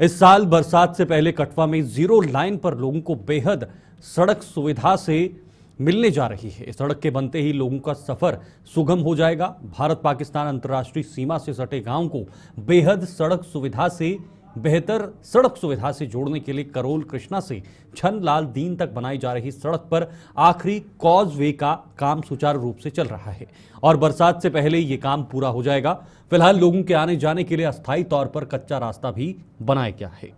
इस साल बरसात से पहले कटवा में जीरो लाइन पर लोगों को बेहद सड़क सुविधा से मिलने जा रही है। इस सड़क के बनते ही लोगों का सफर सुगम हो जाएगा। भारत पाकिस्तान अंतर्राष्ट्रीय सीमा से सटे गांव को बेहतर सड़क सुविधा से जोड़ने के लिए करोल कृष्णा से छनलाल दीन तक बनाई जा रही सड़क पर आखिरी कॉजवे का काम सुचारू रूप से चल रहा है और बरसात से पहले ये काम पूरा हो जाएगा। फिलहाल लोगों के आने जाने के लिए अस्थायी तौर पर कच्चा रास्ता भी बनाया गया है।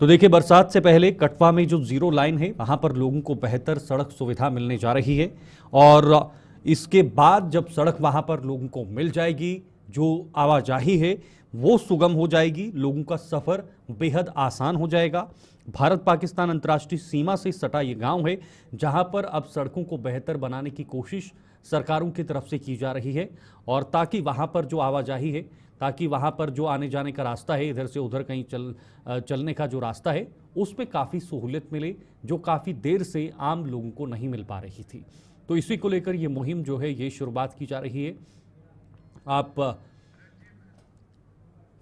तो देखिए, बरसात से पहले कटवा में जो जीरो लाइन है वहां पर लोगों को बेहतर सड़क सुविधा मिलने जा रही है और इसके बाद जब सड़क वहां पर लोगों को मिल जाएगी, जो आवाजाही है वो सुगम हो जाएगी, लोगों का सफर बेहद आसान हो जाएगा। भारत पाकिस्तान अंतर्राष्ट्रीय सीमा से सटा ये गांव है जहां पर अब सड़कों को बेहतर बनाने की कोशिश सरकारों की तरफ से की जा रही है और ताकि वहां पर जो आवाजाही है, ताकि वहां पर जो आने जाने का रास्ता है, इधर से उधर कहीं चलने का जो रास्ता है, उसमें काफ़ी सहूलियत मिले, जो काफ़ी देर से आम लोगों को नहीं मिल पा रही थी। तो इसी को लेकर ये मुहिम जो है ये शुरुआत की जा रही है। आप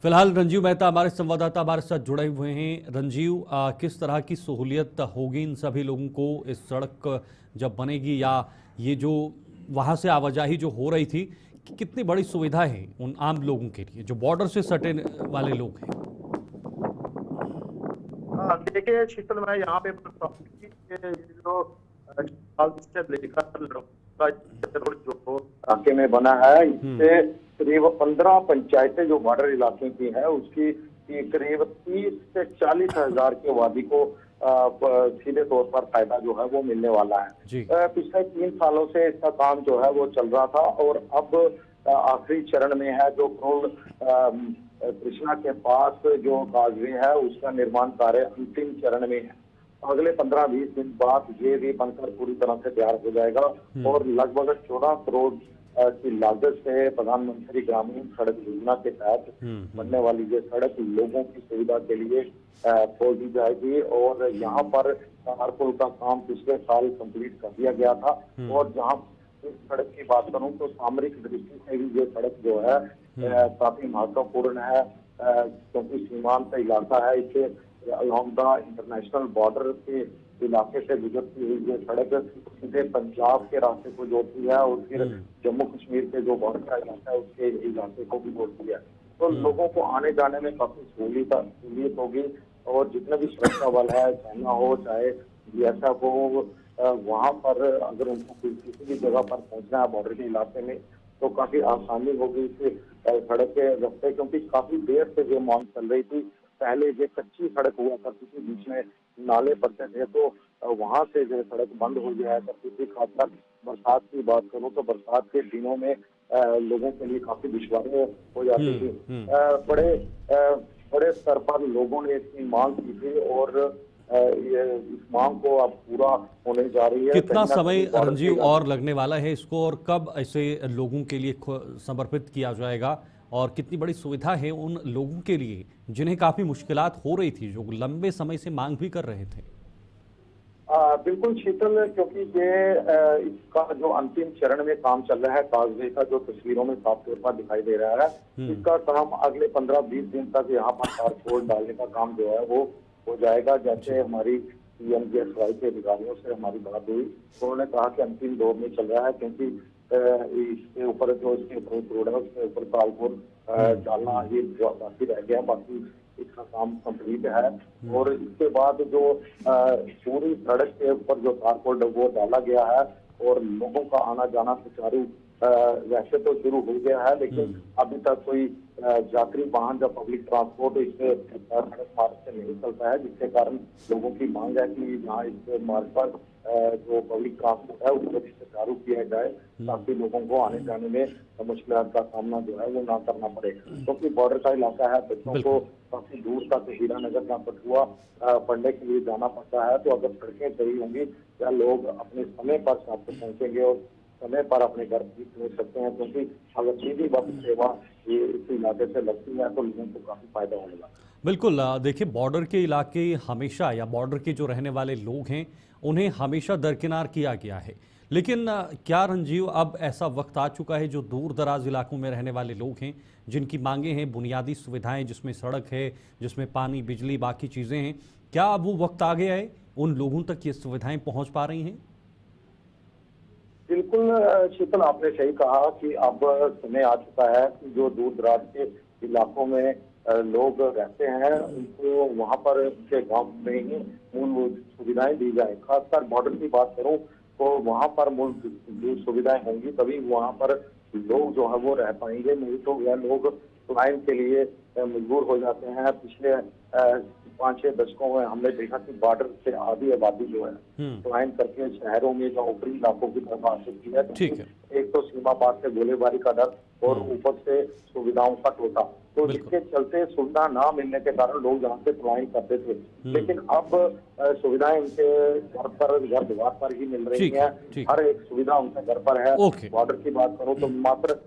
फिलहाल रंजीव मेहता हमारे संवाददाता हमारे साथ जुड़े हुए हैं। रंजीव, किस तरह की सहूलियत होगी इन सभी लोगों को इस सड़क जब बनेगी, या ये जो वहाँ से आवाजाही जो हो रही थी, कितनी बड़ी सुविधा है उन आम लोगों के लिए जो बॉर्डर से सटे वाले लोग हैं? देखिए शीतल, मैं यहाँ पे जो इलाके में बना है, इससे करीब 15 पंचायतें जो बॉर्डर इलाके की है उसकी करीब 30 से 40 हजार की आबादी को सीधे तौर पर फायदा जो है वो मिलने वाला है। पिछले 3 सालों से इसका काम जो है वो चल रहा था और अब आखिरी चरण में है। जो करोल कृष्णा के पास जो काजवे है उसका निर्माण कार्य अंतिम चरण में है। अगले 15-20 दिन बाद ये भी बनकर पूरी तरह से तैयार हो जाएगा और लगभग 14 करोड़ की लागत से प्रधानमंत्री ग्रामीण सड़क योजना के तहत बनने वाली ये सड़क लोगों की सुविधा के लिए खोल दी जाएगी। और यहाँ पर तारपुल का काम पिछले साल कंप्लीट कर दिया गया था और जहाँ इस सड़क की बात करूँ तो सामरिक दृष्टि से भी ये सड़क जो है काफी महत्वपूर्ण है, क्योंकि सीमांत इलाका है। इसे अलोंग द इंटरनेशनल बॉर्डर के इलाके से गुजरती हुई ये सड़क सीधे पंजाब के रास्ते को जोड़ती है और फिर जम्मू कश्मीर के जो बॉर्डर का इलाका है उसके इलाके को भी जोड़ती है। तो लोगों को आने जाने में काफी सहूलियत होगी और जितने भी सुरक्षा बल है, सेना हो चाहे बीएसएफ हो, वहाँ पर अगर उनको किसी भी जगह पर पहुंचना है बॉर्डर के इलाके में तो काफी आसानी होगी इस सड़क के रास्ते, क्योंकि काफी देर से ये मांग चल रही थी। पहले ये कच्ची सड़क हुआ करती थी, बीच में नाले पड़ते थे, तो वहां से जो सड़क बंद हो जाया करती थी। खासकर बरसात की बात करूं तो बरसात के दिनों में लोगों के लिए काफी दुश्वारियां हो जाती थी। बड़े स्तर पर लोगों ने इसकी मांग की थी और ये इस मांग को अब पूरा होने जा रही है। कितना समय रंजीव और लगने वाला है इसको, और कब ऐसे लोगों के लिए समर्पित किया जाएगा, और कितनी बड़ी सुविधा है उन लोगों के लिए जिन्हें काफी मुश्किलात हो रही थी, जो लंबे समय से मांग भी कर रहे थे? बिल्कुल शीतल, क्योंकि ये इसका जो अंतिम चरण में काम चल रहा है, काजवे का जो तस्वीरों में साफ तौर पर दिखाई दे रहा है, इसका काम अगले 15-20 दिन तक यहाँ पर तारकोल डालने का काम जो है वो हो जाएगा। जैसे हमारी PMGSY के अधिकारियों से हमारी बात हुई, उन्होंने कहा कि अंतिम दौर में चल रहा है, क्योंकि इसके ऊपर जो इसके रोड है उसके ऊपर तारकोल डालना ये बाकी रह गया, बाकी इसका काम कंप्लीट है। और इसके बाद जो पूरी सड़क के ऊपर जो तारकोल वो डाला गया है और लोगों का आना जाना सुचारू वैसे तो शुरू हो गया है, लेकिन अभी तक कोई यात्री वाहन या पब्लिक ट्रांसपोर्ट इस सड़क मार्ग से नहीं चलता है, जिसके कारण लोगों की मांग है कि यहाँ इस मार्ग पर जो पब्लिक ट्रांसपोर्ट है उसको भी सुचारू किया जाए, ताकि लोगों को आने जाने में मुश्किल का सामना जो है वो ना करना पड़े। क्योंकि बॉर्डर का इलाका है, बच्चों को काफी दूर तक हीरानगर या पटुआ पढ़ने के लिए जाना पड़ता है। तो अगर सड़कें सही होंगी या लोग अपने समय पर साथ पहुंचेंगे और समय पर अपने घर भी पहुंच सकते हैं, क्योंकि अगर सीधी बस सेवा इस इलाके से लगती है तो लोगों को काफी फायदा होगा। बिल्कुल, देखिए, बॉर्डर के इलाके हमेशा, या बॉर्डर के जो रहने वाले लोग हैं उन्हें हमेशा दरकिनार किया गया है, लेकिन क्या रंजीव अब ऐसा वक्त आ चुका है जो दूर दराज इलाकों में रहने वाले लोग हैं, जिनकी मांगे हैं बुनियादी सुविधाएं, जिसमें सड़क है, जिसमें पानी, बिजली, बाकी चीज़ें हैं, क्या अब वो वक्त आ गया है उन लोगों तक ये सुविधाएं पहुंच पा रही हैं? बिल्कुल शीतल, आपने सही कहा कि अब समय आ चुका है कि जो दूर दराज के इलाकों में लोग रहते हैं उनको वहां पर उनके गांव में ही मूलभूत सुविधाएं दी जाए। खासकर बॉर्डर की बात करूं तो वहां पर मूलभूत सुविधाएं होंगी तभी वहां पर लोग जो है वो रह पाएंगे, नहीं तो वह लोग पलायन के लिए मजबूर हो जाते हैं। पिछले 5-6 दशकों में हमने देखा कि बॉर्डर से आधी आबादी जो है पलायन करके शहरों में या ऊपरी इलाकों की तरफ आ चुकी है। ठीक है। एक तो सीमा पार से गोलीबारी का डर और ऊपर से सुविधाओं का टोटा, तो जिसके चलते सुविधा ना मिलने के कारण लोग यहाँ से पलायन करते थे। लेकिन अब सुविधाएं उनके घर द्वार पर ही मिल रही है। हर एक सुविधा उनके घर पर है। बॉर्डर की बात करूं तो मात्र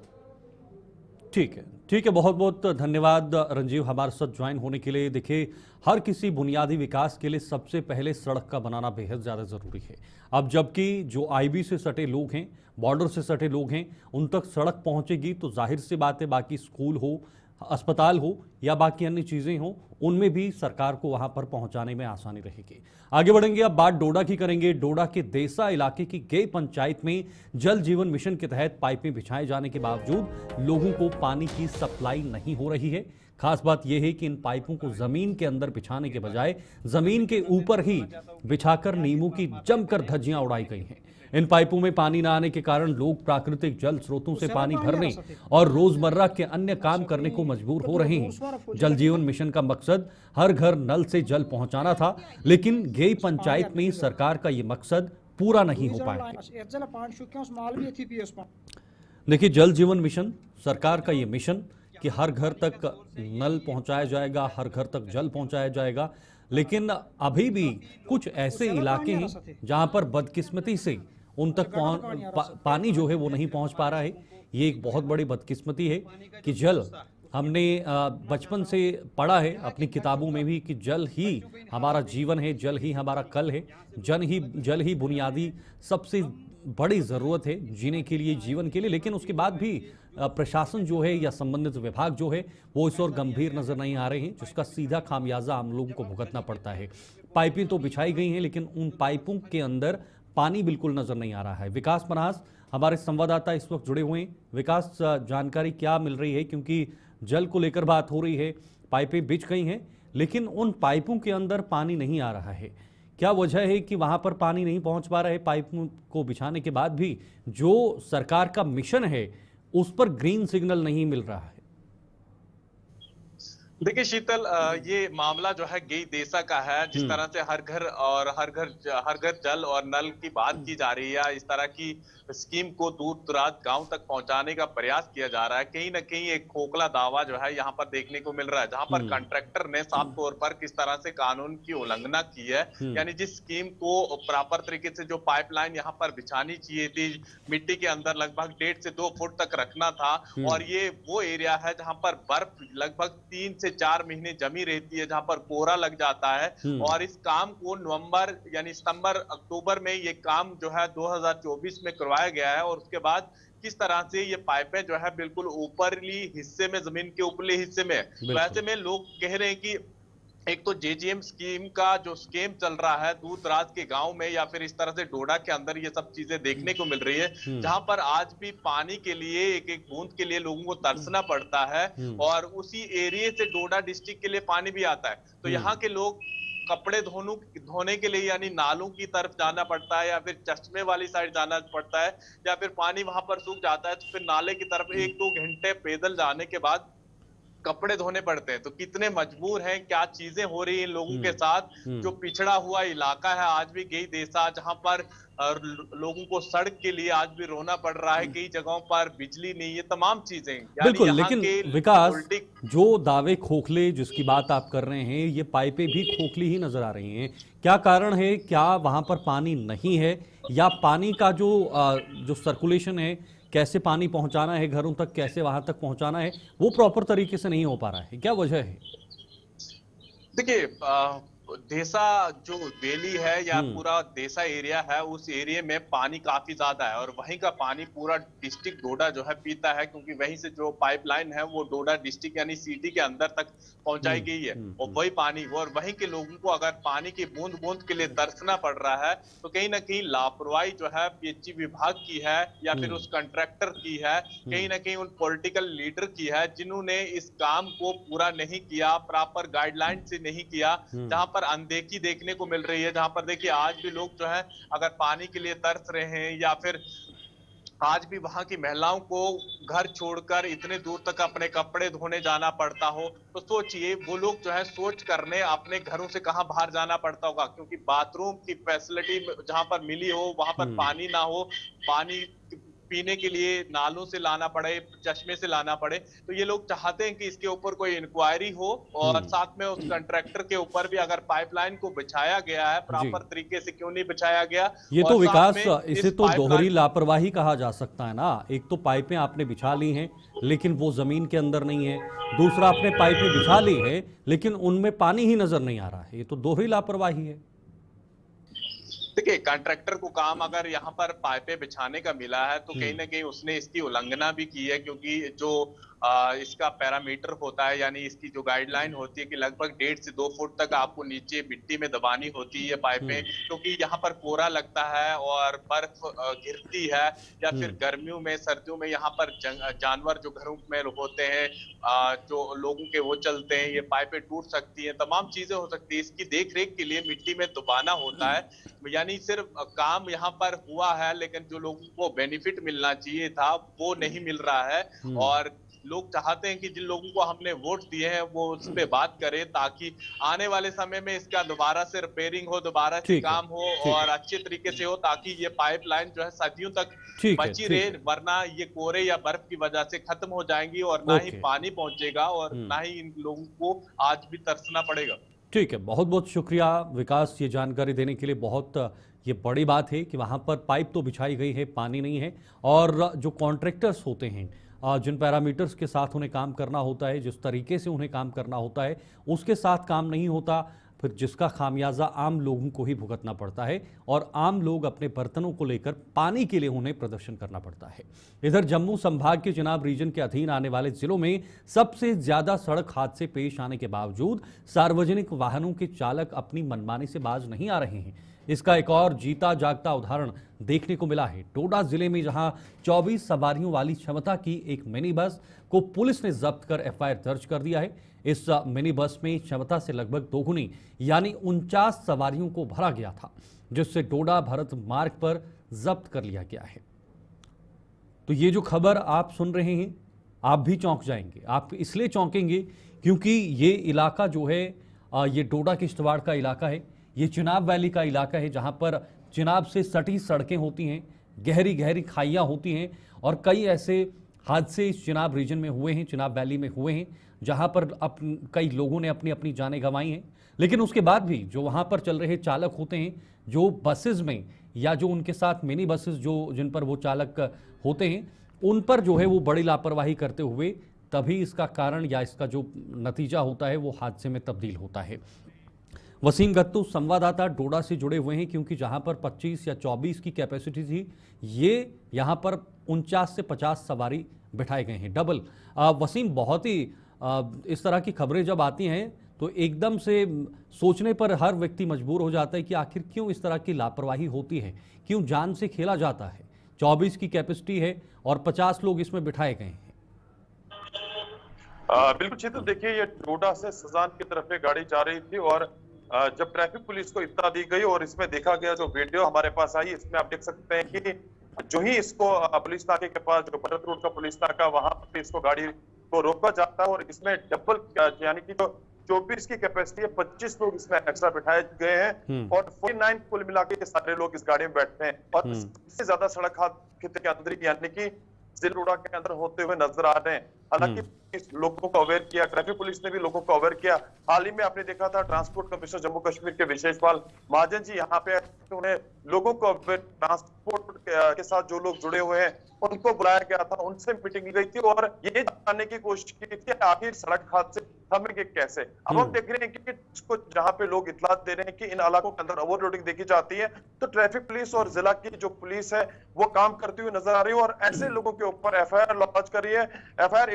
ठीक है, बहुत बहुत धन्यवाद रंजीव हमारे साथ ज्वाइन होने के लिए। देखिए, हर किसी बुनियादी विकास के लिए सबसे पहले सड़क का बनाना बेहद ज़्यादा ज़रूरी है। अब जबकि जो आईबी से सटे लोग हैं, बॉर्डर से सटे लोग हैं, उन तक सड़क पहुंचेगी तो जाहिर सी बात है बाकी स्कूल हो, अस्पताल हो या बाकी अन्य चीज़ें हो, उनमें भी सरकार को वहां पर पहुंचाने में आसानी रहेगी। आगे बढ़ेंगे, अब बात डोडा की करेंगे। डोडा के देसा इलाके की गेय पंचायत में जल जीवन मिशन के तहत पाइपें बिछाए जाने के बावजूद लोगों को पानी की सप्लाई नहीं हो रही है। खास बात यह है कि इन पाइपों को जमीन के अंदर बिछाने के बजाय जमीन के ऊपर ही बिछाकर नींबू की जमकर धज्जियां उड़ाई गई हैं। इन पाइपों में पानी न आने के कारण लोग प्राकृतिक जल स्रोतों से पानी भरने और रोजमर्रा के अन्य काम करने को मजबूर हो रहे हैं। जल जीवन मिशन का मकसद हर घर नल से जल पहुंचाना था, लेकिन गेय पंचायत में सरकार का ये मकसद पूरा नहीं हो पाया। देखिए, जल जीवन मिशन, सरकार का ये मिशन कि हर घर तक नल पहुंचाया जाएगा, हर घर तक जल पहुंचाया जाएगा, लेकिन अभी भी कुछ ऐसे इलाके हैं जहां पर बदकिस्मती से उन तक पानी जो है वो नहीं पहुंच पा रहा है। ये एक बहुत बड़ी बदकिस्मती है कि जल, हमने बचपन से पढ़ा है अपनी किताबों में भी कि जल ही हमारा जीवन है, जल ही हमारा कल है, जल ही बुनियादी सबसे बड़ी ज़रूरत है जीने के लिए, जीवन के लिए। लेकिन उसके बाद भी प्रशासन जो है या संबंधित विभाग जो है वो इस ओर गंभीर नजर नहीं आ रहे हैं, जिसका सीधा खामियाजा हम लोगों को भुगतना पड़ता है। पाइपें तो बिछाई गई हैं लेकिन उन पाइपों के अंदर पानी बिल्कुल नजर नहीं आ रहा है। विकास मनास हमारे संवाददाता इस वक्त जुड़े हुए हैं। विकास, जानकारी क्या मिल रही है, क्योंकि जल को लेकर बात हो रही है, पाइपें बिछ गई हैं लेकिन उन पाइपों के अंदर पानी नहीं आ रहा है। क्या वजह है कि वहां पर पानी नहीं पहुंच पा रहा है? पाइपों को बिछाने के बाद भी जो सरकार का मिशन है उस पर ग्रीन सिग्नल नहीं मिल रहा है। देखिए शीतल, ये मामला जो है गेय देसा का है। जिस तरह से हर घर जल और नल की बात की जा रही है, इस तरह की स्कीम को दूर दराज गांव तक पहुंचाने का प्रयास किया जा रहा है। कहीं ना कहीं एक खोखला दावा जो है यहाँ पर देखने को मिल रहा है, जहां पर कॉन्ट्रैक्टर ने साफ तौर पर किस तरह से कानून की उल्लंघना की है। यानी जिस स्कीम को प्रॉपर तरीके से जो पाइपलाइन यहाँ पर बिछानी चाहिए थी, मिट्टी के अंदर लगभग 1.5 से 2 फुट तक रखना था, और ये वो एरिया है जहां पर बर्फ लगभग 3 से 4 महीने जमी रहती है, जहां पर कोहरा लग जाता है। और इस काम को नवंबर यानी सितंबर अक्टूबर में ये काम जो है 2024 में करवाया गया है। और उसके बाद किस तरह से ये पाइपें जो है बिल्कुल ऊपरली हिस्से में, जमीन के ऊपरले हिस्से में, वैसे में लोग कह रहे हैं कि एक तो जेजीएम स्कीम का जो स्कीम चल रहा है दूर दराज के गांव में या फिर इस तरह से डोडा के अंदर ये सब चीजें देखने को मिल रही है, जहां पर आज भी पानी के लिए एक एक बूंद के लिए लोगों को तरसना पड़ता है। और उसी एरिया से डोडा डिस्ट्रिक्ट के लिए पानी भी आता है, तो यहाँ के लोग कपड़े धोने के लिए यानी नालों की तरफ जाना पड़ता है, या फिर चश्मे वाली साइड जाना पड़ता है, या फिर पानी वहां पर सूख जाता है तो फिर नाले की तरफ 1-2 घंटे पैदल जाने के बाद कपड़े धोने पड़ते हैं। तो कितने मजबूर हैं, क्या चीजें हो रही हैं लोगों के साथ। जो पिछड़ा हुआ इलाका है आज भी गेय देसा, जहां पर लोगों को सड़क के लिए आज भी रोना पड़ रहा है, कई जगहों पर बिजली नहीं है, तमाम चीजें। बिल्कुल, लेकिन विकास, जो दावे खोखले जिसकी बात आप कर रहे हैं, ये पाइपें भी खोखली ही नजर आ रही हैं। क्या कारण है? क्या वहां पर पानी नहीं है, या पानी का जो सर्कुलेशन है, कैसे पानी पहुंचाना है घरों तक, कैसे वहां तक पहुंचाना है, वो प्रॉपर तरीके से नहीं हो पा रहा है? क्या वजह है? देखिए, देसा जो वैली है या पूरा देसा एरिया है, उस एरिया में पानी काफी ज्यादा है और वहीं का पानी पूरा डिस्ट्रिक्ट डोडा जो है पीता है, क्योंकि वहीं से जो पाइपलाइन है वो डोडा डिस्ट्रिक्ट यानी सिटी के अंदर तक पहुंचाई गई है। और वही पानी और वहीं के लोगों को अगर पानी की बूंद बूंद के लिए तरसना पड़ रहा है तो कहीं ना कहीं लापरवाही जो है पीएचई विभाग की है या फिर उस कंट्रैक्टर की है, कहीं ना कहीं उन पॉलिटिकल लीडर की है जिन्होंने इस काम को पूरा नहीं किया, प्रॉपर गाइडलाइन से नहीं किया, जहां पर अनदेखी देखने को मिल रही है। जहां पर देखिए आज भी लोग जो है अगर पानी के लिए तरस रहे हैं या फिर आज भी वहां की महिलाओं को घर छोड़कर इतने दूर तक अपने कपड़े धोने जाना पड़ता हो, तो सोचिए वो लोग जो है सोच करने अपने घरों से कहां बाहर जाना पड़ता होगा, क्योंकि बाथरूम की फैसिलिटी जहां पर मिली हो वहां पर पानी ना हो, पानी पीने के लिए नालों से लाना पड़े, चश्मे से लाना पड़े। तो ये लोग चाहते हैं कि इसके ऊपर कोई इंक्वायरी हो और साथ में उस कंट्रैक्टर के ऊपर भी अगर पाइपलाइन को बिछाया गया है प्रॉपर तरीके से क्यों नहीं बिछाया गया। ये तो विकास, इसे तो दोहरी लापरवाही कहा जा सकता है ना। एक तो पाइपें आपने बिछा ली हैं लेकिन वो जमीन के अंदर नहीं है, दूसरा आपने पाइपें बिछा ली है लेकिन उनमें पानी ही नजर नहीं आ रहा है। ये तो दोहरी लापरवाही है। देखिए कॉन्ट्रैक्टर को काम अगर यहाँ पर पाइपें बिछाने का मिला है तो कहीं ना कहीं उसने इसकी उल्लंघना भी की है, क्योंकि जो इसका पैरामीटर होता है यानी इसकी जो गाइडलाइन होती है कि लगभग 1.5 से 2 फुट तक आपको नीचे मिट्टी में दबानी होती है पाइपें, क्योंकि यहाँ पर कोहरा लगता है और बर्फ गिरती है या फिर गर्मियों में सर्दियों में यहाँ पर जानवर जो घरों में होते हैं, जो लोगों के वो चलते हैं, ये पाइपें टूट सकती हैं, तमाम चीजें हो सकती है। इसकी देख रेख के लिए मिट्टी में दबाना होता है, यानी सिर्फ काम यहाँ पर हुआ है लेकिन जो लोगों को बेनिफिट मिलना चाहिए था वो नहीं मिल रहा है। और लोग चाहते हैं कि जिन लोगों को हमने वोट दिए हैं वो उस पे बात करें ताकि आने वाले समय में इसका दोबारा से रिपेयरिंग हो, दोबारा से काम हो और अच्छे तरीके से हो, ताकि ये पाइपलाइन जो है सदियों तक बची रहे, वरना ये कोहरे या बर्फ की वजह से खत्म हो जाएंगी और ना ही पानी पहुंचेगा और ना ही इन लोगों को आज भी तरसना पड़ेगा। ठीक है, बहुत बहुत शुक्रिया विकास ये जानकारी देने के लिए। बहुत ये बड़ी बात है कि वहाँ पर पाइप तो बिछाई गई है, पानी नहीं है, और जो कॉन्ट्रैक्टर्स होते हैं जिन पैरामीटर्स के साथ उन्हें काम करना होता है, जिस तरीके से उन्हें काम करना होता है उसके साथ काम नहीं होता, फिर जिसका खामियाजा आम लोगों को ही भुगतना पड़ता है और आम लोग अपने बर्तनों को लेकर पानी के लिए उन्हें प्रदर्शन करना पड़ता है। इधर जम्मू संभाग के चिनाब रीजन के अधीन आने वाले जिलों में सबसे ज्यादा सड़क हादसे पेश आने के बावजूद सार्वजनिक वाहनों के चालक अपनी मनमानी से बाज नहीं आ रहे हैं। इसका एक और जीता जागता उदाहरण देखने को मिला है डोडा जिले में, जहां 24 सवारियों वाली क्षमता की एक मिनी बस को पुलिस ने जब्त कर एफआईआर दर्ज कर दिया है। इस मिनी बस में क्षमता से लगभग दोगुनी यानी 49 सवारियों को भरा गया था, जिससे डोडा भरत मार्ग पर जब्त कर लिया गया है। तो ये जो खबर आप सुन रहे हैं आप भी चौंक जाएंगे। आप इसलिए चौंकेंगे क्योंकि ये इलाका जो है ये डोडा किश्तवाड़ का इलाका है, ये चिनाब वैली का इलाका है, जहां पर चिनाब से सटी सड़कें होती हैं, गहरी गहरी खाइयाँ होती हैं और कई ऐसे हादसे इस चिनाब रीजन में हुए हैं, चिनाब वैली में हुए हैं, जहां पर कई लोगों ने अपनी अपनी जानें गंवाई हैं। लेकिन उसके बाद भी जो वहां पर चल रहे चालक होते हैं, जो बसेस में या जो उनके साथ मिनी बसेस जो जिन पर वो चालक होते हैं, उन पर जो है वो बड़ी लापरवाही करते हुए तभी इसका कारण या इसका जो नतीजा होता है वो हादसे में तब्दील होता है। वसीम गत्तू संवाददाता डोडा से जुड़े हुए हैं, क्योंकि जहां पर 25 या 24 की कैपेसिटी थी, ये यहां पर 49 से 50 सवारी बिठाए गए हैं, डबल। वसीम, बहुत ही इस तरह की खबरें जब आती हैं तो एकदम से सोचने पर हर व्यक्ति मजबूर हो जाता है कि आखिर क्यों इस तरह की लापरवाही होती है, क्यों जान से खेला जाता है। 24 की कैपेसिटी है और 50 लोग इसमें बिठाए गए हैं। बिल्कुल चेतन, देखिए ये डोडा से सजान की तरफ गाड़ी जा रही थी और जब ट्रैफिक पुलिस को इत्तला दी गई और इसमें देखा गया, जो वीडियो हमारे पास आई, इसमें आप देख सकते हैं कि जो ही इसको पुलिस नाके के पास जो भरत रोड का पुलिस नाका, वहां पर इसको गाड़ी को रोका जाता है और इसमें डबल यानी कि जो 24 की कैपेसिटी है 25 लोग इसमें एक्स्ट्रा बिठाए गए हैं और 49 कुल मिला के सारे लोग इस गाड़ी में बैठते हैं और इससे ज्यादा सड़क हादसे के अंदर यानी कि जिला डोडा के अंदर होते हुए नजर आ रहे हैं। हालांकि लोगों को अवेयर किया, ट्रैफिक पुलिस ने भी लोगों को अवेयर किया। हाल ही में आपने देखा था ट्रांसपोर्ट कमिश्नर जम्मू कश्मीर के विशेषपाल महाजन जी यहाँ पे उन्हें लोगों को ट्रांसपोर्ट के साथ जो लोग जुड़े हुए हैं उनको बुलाया गया था, उनसे मीटिंग की गई थी और ये जानने की कोशिश की थी आखिर सड़क हादसे थमेंगे कैसे। अब हम देख रहे हैं कि कुछ जहां पे लोग इतला दे रहे हैं कि इन इलाकों के अंदर ओवरलोडिंग देखी जाती है, तो ट्रैफिक पुलिस और जिला की जो पुलिस है वो काम करती हुई नजर आ रही है और ऐसे लोगों के ऊपर एफआईआर लॉन्च करी है। एफआईआर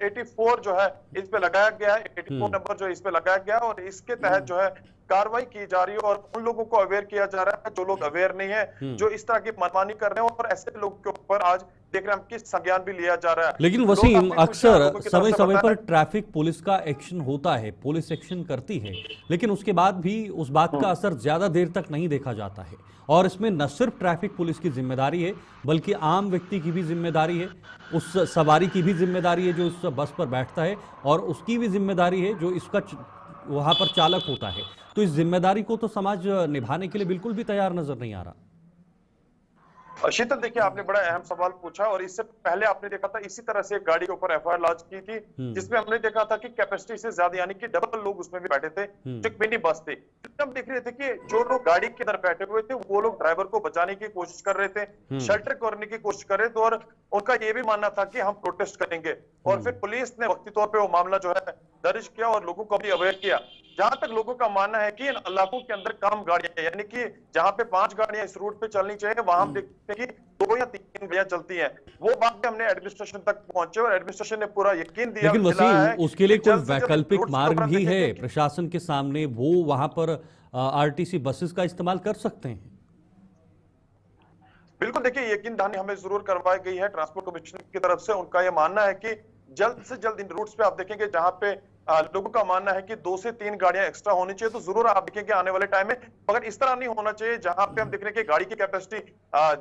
84 जो है इस पे लगाया गया है, 84 नंबर जो है इस पे लगाया गया है और इसके तहत जो है कार्रवाई की जा रही है और उन लोगों को अवेयर किया जा रहा है जो लोग अवेयर नहीं है, जो इस तरह की मनमानी कर रहे हैं, और ऐसे लोगों के ऊपर आज देख रहे हैं कि संज्ञान भी लिया जा रहा है। लेकिन वसीम, अक्सर समय समय पर ट्रैफिक पुलिस का एक्शन होता है, पुलिस एक्शन करती है, लेकिन उसके बाद भी उस बात का असर ज्यादा देर तक नहीं देखा जाता है। और इसमें न सिर्फ ट्रैफिक पुलिस की जिम्मेदारी है बल्कि आम व्यक्ति की भी जिम्मेदारी है, उस सवारी की भी जिम्मेदारी है जो उस बस पर बैठता है, और उसकी भी जिम्मेदारी है जो इसका वहां पर चालक होता है। तो इस जिम्मेदारी को तो समाज निभाने के लिए बिल्कुल भी तैयार नजर नहीं आ रहा। शीतल, देखिए आपने बड़ा अहम सवाल पूछा और इससे पहले आपने देखा था इसी तरह से एक गाड़ी के ऊपर एफआईआर लॉन्च की थी जिसमें हमने देखा था कि कैपेसिटी से ज्यादा यानी कि डबल लोग उसमें भी बैठे थे, जो एक मिनी बस थी। हम देख रहे थे कि जो लोग गाड़ी के अंदर बैठे हुए थे वो लोग ड्राइवर को बचाने की कोशिश कर रहे थे, शेल्टर करने की कोशिश कर रहे थे और उनका ये भी मानना था कि हम प्रोटेस्ट करेंगे। और फिर पुलिस ने वक्ती तौर पर वो मामला जो है दर्ज किया और लोगों को भी अवेयर किया। जहां तक लोगों का मानना है कि इन इलाकों के अंदर कम गाड़ियां, यानी कि जहां पे 5 गाड़ियां इस रूट पे चलनी चाहिए वहां हम देखते हैं कि 2 या 3 गाड़ियां चलती हैं। वो बात पे हमने एडमिनिस्ट्रेशन तक पहुंचे और एडमिनिस्ट्रेशन ने पूरा यकीन दिया। लेकिन वसीम, उसके लिए कोई वैकल्पिक मार्ग भी है प्रशासन के सामने, वो वहां पर आरटीसी बसेस का इस्तेमाल कर सकते हैं। बिल्कुल, देखिए यकीन दहानी हमें जरूर करवाई गई है ट्रांसपोर्ट कमिश्नर की तरफ से। उनका यह मानना है कि जल्द से जल्द इन रूट्स पे आप देखेंगे जहां पे लोगों का मानना है कि 2 से 3 गाड़ियां एक्स्ट्रा होनी चाहिए, तो जरूर आप देखेंगे आने वाले टाइम में। मगर इस तरह नहीं होना चाहिए जहां पे हम देख रहे हैं कि गाड़ी की कैपेसिटी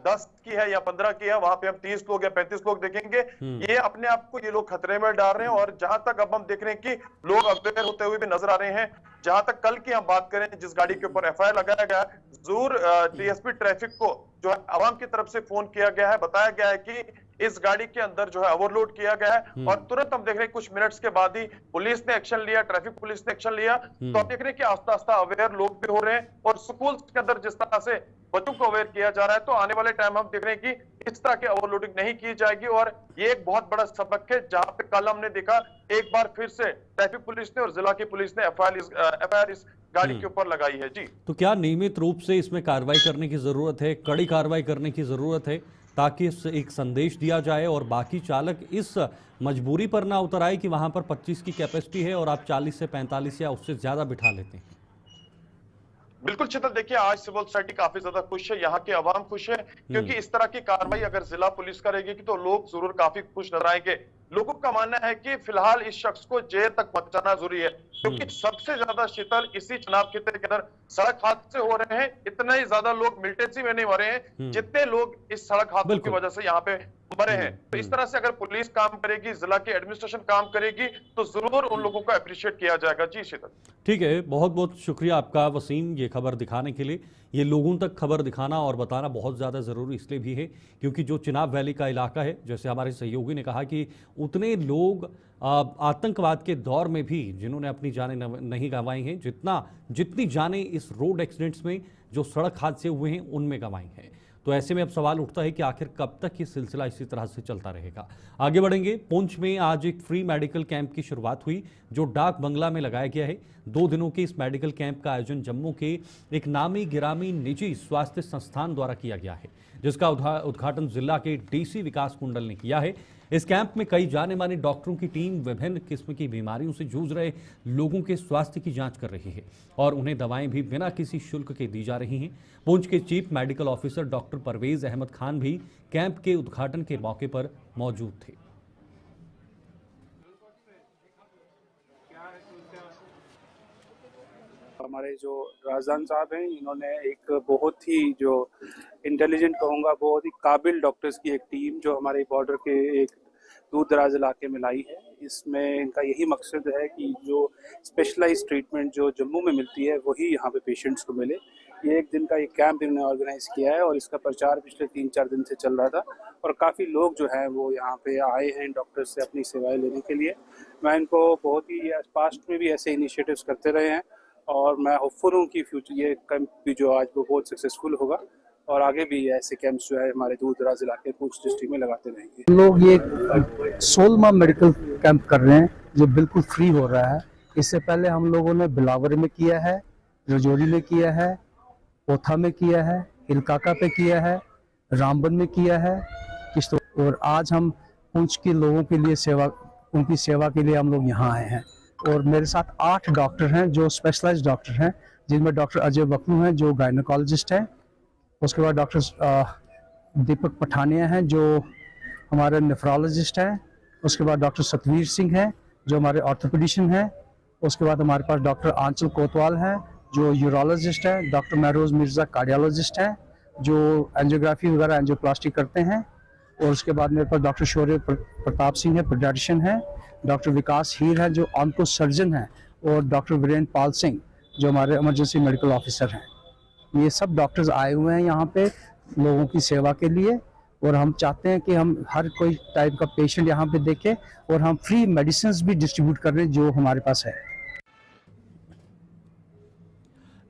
10 की है या 15 की है, वहां पे हम 30 लोग या 35 लोग देखेंगे। ये अपने आप को ये लोग खतरे में डाल रहे हैं। और जहां तक अब हम देख रहे हैं कि लोग अवेयर होते हुए भी नजर आ रहे हैं। जहां तक कल की हम बात करें, जिस गाड़ी के ऊपर एफआईआर लगाया गया, जरूर टीएसपी ट्रैफिक को जो है आवाम की तरफ से फोन किया गया है, बताया गया है कि इस गाड़ी के अंदर जो है ओवरलोड किया गया है और तुरंत हम देख रहे हैं कुछ मिनट्स के बाद ही पुलिस ने एक्शन लिया, ट्रैफिक पुलिस ने एक्शन लिया। तो आप देख रहे हैं कि आस्ता आस्ता अवेयर लोग भी हो रहे हैं और स्कूल के अंदर जिस तरह से बच्चों को अवेयर किया जा रहा है, तो आने वाले टाइम हम देख रहे हैं कि इस तरह की ओवरलोडिंग नहीं की जाएगी। और ये एक बहुत बड़ा सबक है जहां पे कल हमने देखा एक बार फिर से ट्रैफिक पुलिस ने और जिला की पुलिस ने एफआईआर इस गाड़ी के ऊपर लगाई है। जी, तो क्या नियमित रूप से इसमें कार्रवाई करने की जरूरत है, कड़ी कार्रवाई करने की जरूरत है, ताकि एक संदेश दिया जाए और बाकी चालक इस मजबूरी पर ना उतर आए कि वहां पर 25 की कैपेसिटी है और आप 40 से 45 या उससे ज्यादा बिठा लेते हैं। बिल्कुल शीतल, देखिए आज सिविल सोसाइटी काफी ज्यादा खुश है, यहाँ की आवाम खुश है, क्योंकि इस तरह की कार्रवाई अगर जिला पुलिस करेगी तो लोग जरूर काफी खुश नजर आएंगे। लोगों का मानना है कि फिलहाल इस शख्स को जेल तक पहुंचाना जरूरी है, क्योंकि सबसे ज्यादा शीतल इसी चुनाव क्षेत्र के अंदर सड़क हादसे हो रहे हैं। इतने ही ज्यादा लोग मिलिटेंसी में नहीं मरे हैं जितने लोग इस सड़क हादसों की वजह से यहाँ पे मरे हैं। तो इस तरह से अगर पुलिस काम करेगी, जिला की एडमिनिस्ट्रेशन काम करेगी, तो जरूर उन लोगों को अप्रिशिएट किया जाएगा। जी शीतल, ठीक है, बहुत बहुत शुक्रिया आपका वसीम, ये खबर दिखाने के लिए। ये लोगों तक खबर दिखाना और बताना बहुत ज़्यादा ज़रूरी इसलिए भी है क्योंकि जो चिनाब वैली का इलाका है, जैसे हमारे सहयोगी ने कहा कि उतने लोग आतंकवाद के दौर में भी जिन्होंने अपनी जानें नहीं गंवाई हैं जितनी जानें इस रोड एक्सीडेंट्स में जो सड़क हादसे हुए हैं उनमें गंवाई हैं। तो ऐसे में अब सवाल उठता है कि आखिर कब तक ये सिलसिला इसी तरह से चलता रहेगा। आगे बढ़ेंगे। पुंछ में आज एक फ्री मेडिकल कैंप की शुरुआत हुई जो डाक बंगला में लगाया गया है। 2 दिनों के इस मेडिकल कैंप का आयोजन जम्मू के एक नामी गिरामी निजी स्वास्थ्य संस्थान द्वारा किया गया है, जिसका उद्घाटन जिला के डीसी विकास कुंडल ने किया है। इस कैंप में कई जाने माने डॉक्टरों की टीम विभिन्न किस्म की बीमारियों से जूझ रहे लोगों के स्वास्थ्य की जांच कर रही है और उन्हें दवाएं भी बिना किसी शुल्क के दी जा रही हैं। पुंछ के chief medical officer doctor Parvez Ahmed Khan भी कैंप के उद्घाटन के मौके पर मौजूद थे। हमारे जो राजदान साहब हैं, इन्होंने एक बहुत ही जो इंटेलिजेंट कहूँगा, बहुत ही काबिल डॉक्टर्स की एक टीम जो हमारे बॉर्डर के एक दूर दराज इलाके में लाई है। इसमें इनका यही मकसद है कि जो स्पेशलाइज्ड ट्रीटमेंट जो जम्मू में मिलती है वही यहाँ पे पेशेंट्स को मिले। ये एक दिन का ये कैंप इन्होंने ऑर्गेनाइज किया है और इसका प्रचार पिछले 3-4 दिन से चल रहा था और काफ़ी लोग जो हैं वो यहाँ पे आए हैं डॉक्टर से अपनी सेवाएं लेने के लिए। मैं इनको बहुत ही पास्ट में भी ऐसे इनिशिएटिव्स करते रहे हैं और मैं होपफुल हूँ कि फ्यूचर ये कैंप भी जो आज वो बहुत सक्सेसफुल होगा और आगे भी ऐसे कैंप्स जो है हमारे दूर दराज इलाके पूंछ डिस्ट्रिक्ट में लगाते रहेंगे। हम लोग ये 16वां मेडिकल कैंप कर रहे हैं जो बिल्कुल फ्री हो रहा है। इससे पहले हम लोगों ने बिलावर में किया है, रजौरी में किया है, ओथा में किया है, इलकाका पे किया है, रामबन में किया है, और आज हम पुंछ के लोगों के लिए उनकी सेवा के लिए हम लोग यहाँ आए हैं। और मेरे साथ 8 डॉक्टर हैं जो स्पेशलाइज्ड डॉक्टर हैं, जिनमें डॉक्टर अजय बकनू हैं जो गायनोकोलॉजिस्ट हैं, उसके बाद डॉक्टर दीपक पठानिया हैं जो हमारे नेफ्रोलॉजिस्ट हैं, उसके बाद डॉक्टर सतवीर सिंह हैं जो हमारे ऑर्थोपेडिशियन हैं, उसके बाद हमारे पास डॉक्टर आंचल कोतवाल हैं जो यूरोलॉजिस्ट हैं, डॉक्टर महरोज मिर्ज़ा कार्डियोलॉजिस्ट हैं जो एंजियोग्राफी वगैरह एंजियोप्लास्टी करते हैं, और उसके बाद मेरे पास डॉक्टर शौर्य प्रताप सिंह है पेडियाट्रिशियन है, डॉक्टर विकास हीर है जो ऑन्को सर्जन है, और डॉक्टर वीरेंद्र पाल सिंह जो हमारे इमरजेंसी मेडिकल ऑफिसर हैं। ये सब डॉक्टर्स आए हुए हैं यहाँ पे लोगों की सेवा के लिए, और हम चाहते हैं कि हम हर कोई टाइप का पेशेंट यहाँ पे देखें, और हम फ्री मेडिसिन्स भी डिस्ट्रीब्यूट कर रहे हैं जो हमारे पास है।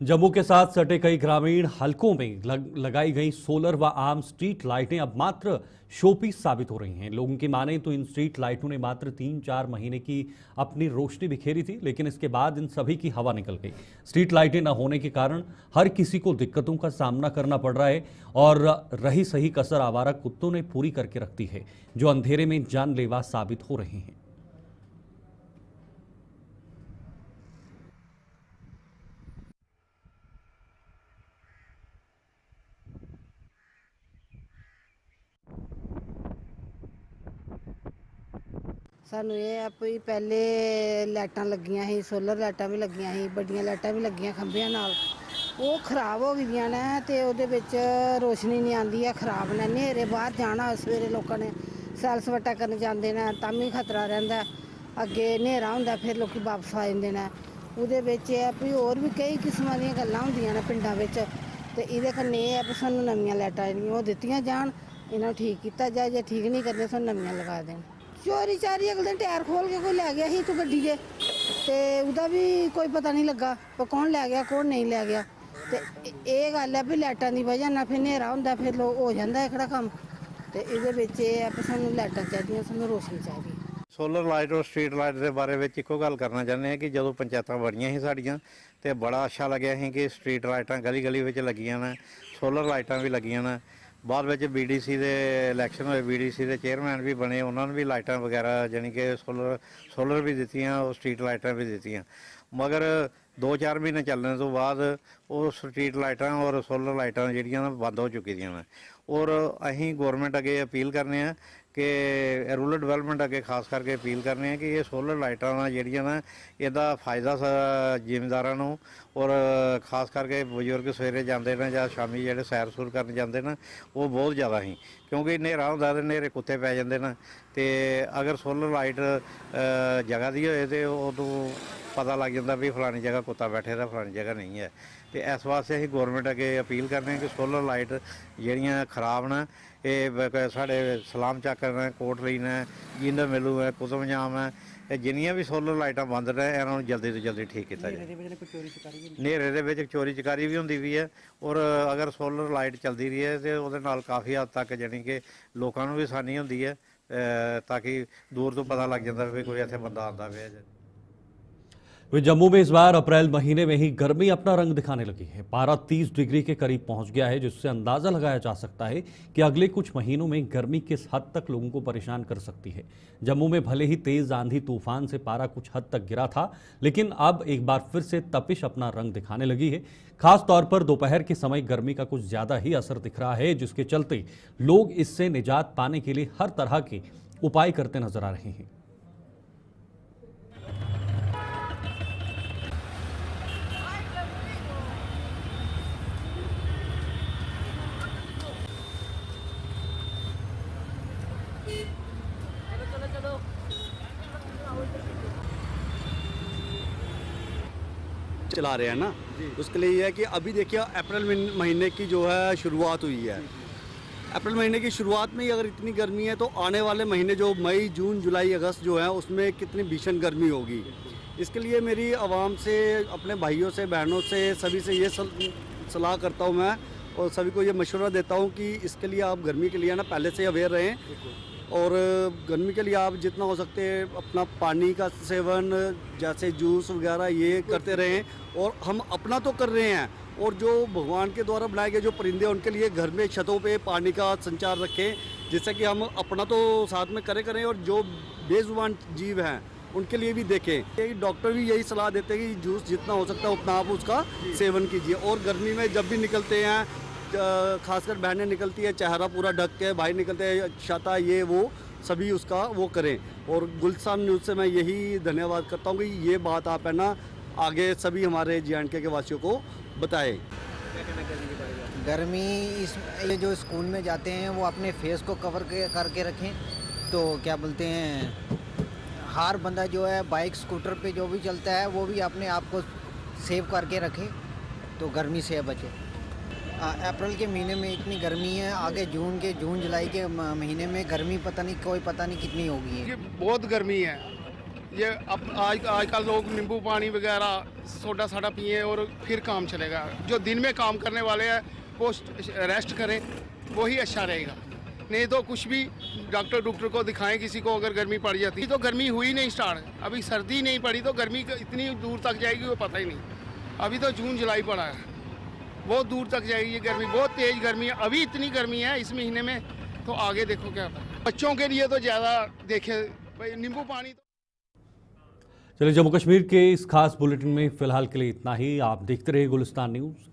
जम्मू के साथ सटे कई ग्रामीण हलकों में लगाई गई सोलर व आम स्ट्रीट लाइटें अब मात्र शोपीस साबित हो रही हैं। लोगों की माने तो इन स्ट्रीट लाइटों ने मात्र 3-4 महीने की अपनी रोशनी बिखेरी थी, लेकिन इसके बाद इन सभी की हवा निकल गई। स्ट्रीट लाइटें न होने के कारण हर किसी को दिक्कतों का सामना करना पड़ रहा है, और रही सही कसर आवारा कुत्तों ने पूरी करके रखती है जो अंधेरे में जानलेवा साबित हो रहे हैं। ਸਾਨੂੰ ਇਹ ਆ ਵੀ ਪਹਿਲੇ ਲਾਈਟਾਂ ਲੱਗੀਆਂ ਸੀ, ਸੋਲਰ ਲਾਈਟਾਂ ਵੀ ਲੱਗੀਆਂ ਸੀ, ਵੱਡੀਆਂ ਲਾਈਟਾਂ ਵੀ ਲੱਗੀਆਂ ਖੰਭਿਆਂ ਨਾਲ, ਉਹ ਖਰਾਬ ਹੋ ਗਈਆਂ ਨੇ ਤੇ ਉਹਦੇ ਵਿੱਚ ਰੋਸ਼ਨੀ ਨਹੀਂ ਆਉਂਦੀ ਹੈ, ਖਰਾਬ ਨੇ। ਹਨੇਰੇ ਬਾਹਰ ਜਾਣਾ ਸਵੇਰੇ ਲੋਕਾਂ ਨੇ ਸੈਰ ਸਪਾਟਾ ਕਰਨ ਜਾਂਦੇ ਨੇ ਤਾਂ ਵੀ ਖਤਰਾ ਰਹਿੰਦਾ, ਅੱਗੇ ਹਨੇਰਾ ਹੁੰਦਾ ਫਿਰ ਲੋਕੀ ਵਾਪਸ ਆ ਜਾਂਦੇ ਨੇ। ਉਹਦੇ ਵਿੱਚ ਇਹ ਆ ਵੀ ਹੋਰ ਵੀ ਕਈ ਕਿਸਮਾਂ ਦੀਆਂ ਗੱਲਾਂ ਹੁੰਦੀਆਂ ਨੇ ਪਿੰਡਾਂ ਵਿੱਚ, ਤੇ ਇਹਦੇ ਕੰਨੇ ਇਹ ਆ ਵੀ ਸਾਨੂੰ ਨਵੀਆਂ ਲਾਈਟਾਂ ਜਿਹੜੀਆਂ ਉਹ ਦਿੱਤੀਆਂ ਜਾਣ, ਇਹਨਾਂ ਨੂੰ ਠੀਕ ਕੀਤਾ ਜਾਏ, ਜੇ ਠੀਕ ਨਹੀਂ ਕਰਦੇ ਸਾਨੂੰ ਨਵੀਆਂ ਲਗਾ ਦੇਣ। चोरी चारी अगले दिन टायर खोल के कोई लै गया ही तो गड्डी के, ते उदा भी कोई पता नहीं लगा पर कौन लै गया कौन नहीं लै गया। ते ये गल है भी लाइटां दी वजह नाल फिर हनेरा हुंदा, फिर लोग हो जांदा एकड़ा कम, ते इहदे विच ये है भी सानूं लाइटां चाहिदियां, सानूं रोशनी चाहिदी। सोलर लाइट और स्ट्रीट लाइट के बारे में इक्को गल करना चाहते हैं कि जो पंचायतां बड़ियां ही साड़ियां ते बड़ा अच्छा लग्या ही कि स्ट्रीट लाइटां गली गली विच लगियां ने, सोलर लाइटां भी लगियां ने। बाद ਵਿੱਚ BDC ਦੇ ਇਲੈਕਸ਼ਨ ਹੋਏ, BDC ਦੇ ਚੇਅਰਮੈਨ ਵੀ ਬਣੇ, ਉਹਨਾਂ ਨੂੰ ਵੀ ਲਾਈਟਾਂ ਵਗੈਰਾ ਜਾਨੀ ਕਿ ਸੋਲਰ ਵੀ ਦਿੱਤੀਆਂ, ਉਹ ਸਟਰੀਟ ਲਾਈਟਾਂ ਵੀ ਦਿੱਤੀਆਂ। ਮਗਰ 2-4 ਮਹੀਨੇ ਚੱਲਣ ਤੋਂ ਬਾਅਦ ਉਹ ਸਟਰੀਟ ਲਾਈਟਾਂ ਔਰ ਸੋਲਰ ਲਾਈਟਾਂ ਜਿਹੜੀਆਂ ਬੰਦ ਹੋ ਚੁੱਕੀਆਂ ਨੇ। ਔਰ ਅਸੀਂ ਗਵਰਨਮੈਂਟ ਅੱਗੇ ਅਪੀਲ ਕਰਨੇ ਆ ਕਿ ਰੂਰਲ ਡਿਵੈਲਪਮੈਂਟ ਅੱਗੇ ਖਾਸ ਕਰਕੇ ਅਪੀਲ ਕਰਨੇ ਆ ਕਿ ਇਹ ਸੋਲਰ ਲਾਈਟਾਂ ਨਾਲ ਜਿਹੜੀਆਂ ਨਾ ਇਹਦਾ ਫਾਇਦਾ ਜ਼ਿਮੀਂਦਾਰਾਂ ਨੂੰ ਔਰ ਖਾਸ ਕਰਕੇ ਬਜ਼ੁਰਗ ਸਵੇਰੇ ਜਾਂਦੇ ਨੇ ਜਾਂ ਸ਼ਾਮੀ ਜਿਹੜੇ ਸੈਰ ਸੂਰ ਕਰਨ ਜਾਂਦੇ ਨੇ ਉਹ ਬਹੁਤ ਜ਼ਿਆਦਾ ਹੀ, ਕਿਉਂਕਿ ਹਨੇਰਾ ਹੁੰਦਾ ਤੇ ਹਨੇਰੇ ਕੁੱਤੇ ਪੈ ਜਾਂਦੇ ਨੇ। ਤੇ ਅਗਰ ਸੋਲਰ ਲਾਈਟ ਜਗ੍ਹਾ ਦੀ ਹੋਏ ਤੇ ਉਦੋਂ ਪਤਾ ਲੱਗ ਜਾਂਦਾ ਵੀ ਫਲਾਣੀ ਜਗ੍ਹਾ ਕੁੱਤਾ ਬੈਠੇ ਦਾ, ਫਲਾਣੀ ਜਗ੍ਹਾ ਨਹੀਂ ਹੈ। ਤੇ ਇਸ ਵਾਸਤੇ ਅਸੀਂ ਗੌਰਮੈਂਟ ਅੱਗੇ ਅਪੀਲ ਕਰਦੇ ਹਾਂ ਕਿ ਸੋਲਰ ਲਾਈਟ ਜਿਹੜੀਆਂ ਖਰਾਬ ਨੇ ਇਹ ਸਾਡੇ ਸਲਾਮ ਚੱਕ ਨੇ, ਕੋਟਲੀ ਨੇ, ਜਿੰਦਰ ਮਿਲੂ ਹੈ, ਕੁਤਬਜਾਮ ਹੈ, ਇਹ ਜਿੰਨੀਆਂ ਵੀ ਸੋਲਰ ਲਾਈਟਾਂ ਬੰਦ ਨੇ ਇਹਨਾਂ ਨੂੰ ਜਲਦੀ ਤੋਂ ਜਲਦੀ ਠੀਕ ਕੀਤਾ ਜਾਏ। ਹਨੇਰੇ ਦੇ ਵਿੱਚ ਚੋਰੀ ਚਕਾਰੀ ਵੀ ਹੁੰਦੀ ਵੀ ਹੈ, ਔਰ ਅਗਰ ਸੋਲਰ ਲਾਈਟ ਚੱਲਦੀ ਰਹੀ ਹੈ ਤੇ ਉਹਦੇ ਨਾਲ ਕਾਫੀ ਹੱਦ ਤੱਕ ਜਾਣੀ ਕਿ ਲੋਕਾਂ ਨੂੰ ਵੀ ਆਸਾਨੀ ਹੁੰਦੀ ਹੈ, ਤਾਂ ਕਿ ਦੂਰ ਤੋਂ ਪਤਾ ਲੱਗ ਜਾਂਦਾ ਵੀ ਕੋਈ ਇੱਥੇ ਬੰਦਾ ਆਉਂਦਾ ਪਿਆ। जम्मू में इस बार अप्रैल महीने में ही गर्मी अपना रंग दिखाने लगी है। पारा 30 डिग्री के करीब पहुंच गया है, जिससे अंदाजा लगाया जा सकता है कि अगले कुछ महीनों में गर्मी किस हद तक लोगों को परेशान कर सकती है। जम्मू में भले ही तेज आंधी तूफान से पारा कुछ हद तक गिरा था, लेकिन अब एक बार फिर से तपिश अपना रंग दिखाने लगी है। खास तौर पर दोपहर के समय गर्मी का कुछ ज्यादा ही असर दिख रहा है, जिसके चलते लोग इससे निजात पाने के लिए हर तरह के उपाय करते नजर आ रहे हैं। चला रहे हैं ना, उसके लिए ये है कि अभी देखिए अप्रैल महीने की जो है शुरुआत हुई है। अप्रैल महीने की शुरुआत में ही अगर इतनी गर्मी है तो आने वाले महीने जो मई, जून, जुलाई, अगस्त जो है उसमें कितनी भीषण गर्मी होगी। इसके लिए मेरी आवाम से, अपने भाइयों से, बहनों से, सभी से ये सलाह करता हूँ मैं और सभी को ये मशवरा देता हूँ कि इसके लिए आप गर्मी के लिए ना पहले से अवेयर रहें और गर्मी के लिए आप जितना हो सकते हैं अपना पानी का सेवन जैसे जूस वगैरह ये करते रहें। और हम अपना तो कर रहे हैं और जो भगवान के द्वारा बनाए गए जो परिंदे उनके लिए घर में छतों पे पानी का संचार रखें, जिससे कि हम अपना तो साथ में करें और जो बेजुबान जीव हैं उनके लिए भी देखें। डॉक्टर भी यही सलाह देते हैं कि जूस जितना हो सकता है उतना आप उसका सेवन कीजिए। और गर्मी में जब भी निकलते हैं, खासकर बहनें निकलती है चेहरा पूरा ढक के, भाई निकलते हैं छाता ये वो सभी उसका वो करें। और गुलशन न्यूज़ से मैं यही धन्यवाद करता हूँ कि ये बात आप है ना आगे सभी हमारे JNK के वासियों को बताएं। गर्मी ये जो स्कूल में जाते हैं वो अपने फेस को कवर करके रखें। तो क्या बोलते हैं, हर बंदा जो है बाइक स्कूटर पे जो भी चलता है वो भी अपने आप को सेव करके रखे तो गर्मी से बचे। अप्रैल के महीने में इतनी गर्मी है, आगे जून जुलाई के महीने में गर्मी पता नहीं कितनी होगी। ये बहुत गर्मी है। ये अब आजकल लोग नींबू पानी वगैरह सोडा साडा पिए और फिर काम चलेगा। जो दिन में काम करने वाले हैं वो रेस्ट करें, वही अच्छा रहेगा। नहीं तो कुछ भी डॉक्टर को दिखाएं किसी को अगर गर्मी पड़ जाती तो गर्मी हुई नहीं स्टार्ट, अभी सर्दी नहीं पड़ी तो गर्मी इतनी दूर तक जाएगी वो पता ही नहीं। अभी तो जून जुलाई पड़ा है, बहुत दूर तक जाएगी ये गर्मी, बहुत तेज़ गर्मी है। अभी इतनी गर्मी है इस महीने में, तो आगे देखो क्या होता है। बच्चों के लिए तो ज़्यादा देखे भाई नींबू पानी। चलिए, जम्मू कश्मीर के इस खास बुलेटिन में फिलहाल के लिए इतना ही। आप देखते रहिए गुलिस्तान न्यूज़।